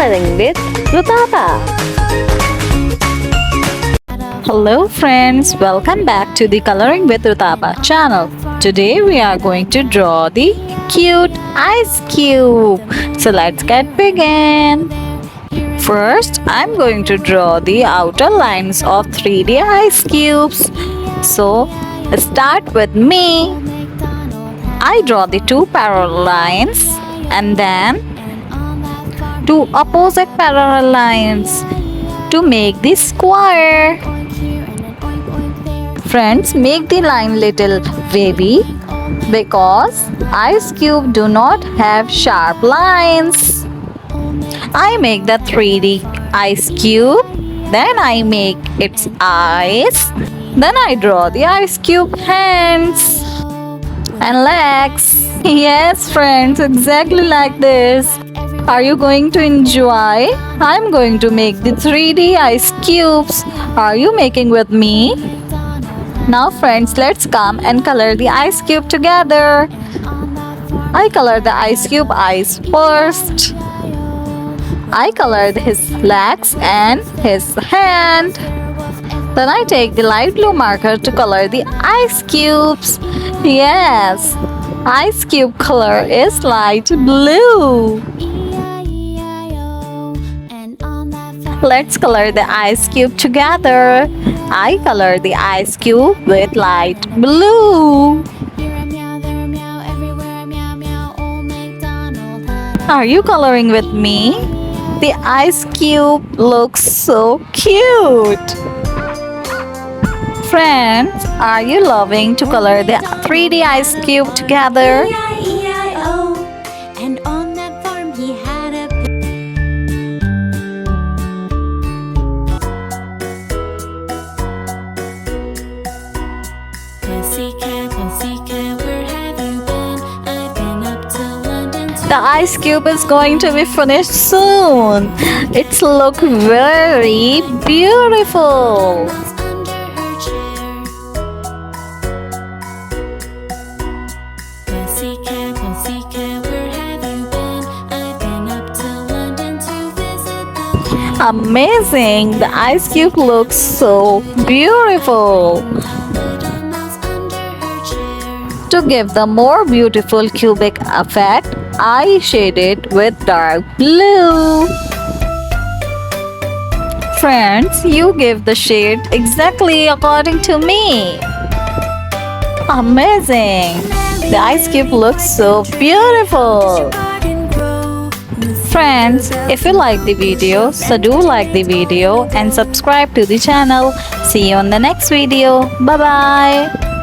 Coloring with Rutaba. Hello friends, welcome back to the Coloring with Rutaba channel. Today we are going to draw the cute ice cube. So let's get begin. First, I'm going to draw the outer lines of 3D ice cubes. So start with me. I draw the two parallel lines and then two opposite parallel lines to make the square. Friends, make the line little wavy because ice cube do not have sharp lines. I make the 3D ice cube, then I make its eyes, then I draw the ice cube hands and legs. Yes friends, exactly like this. Are you going to enjoy? I'm going to make the 3D ice cubes. Are you making with me? Now friends, let's come and color the ice cube together. I color the ice cube eyes first. I colored his legs and his hand. Then I take the light blue marker to color the ice cubes. Yes, ice cube color is light blue. Let's color the ice cube together. I color the ice cube with light blue. Are you coloring with me? The ice cube looks so cute. Friends, are you loving to color the 3D ice cube together? E-I-E-I-O, and on that farm he had a Pussycat, where have you been? I've been up to London to The ice cube is going to be finished soon. It's look very beautiful. under her chair. Pussycat, where have you been? I've been up to London to visit the Amazing. The ice cube looks so beautiful. little mouse under her chair. To give the more beautiful cubic effect, I shade it with dark blue. Friends, you give the shade exactly according to me. Amazing! The ice cube looks so beautiful. Garden grow. Friends, if you like the video, so do like the video and subscribe to the channel. See you on the next video. Bye bye.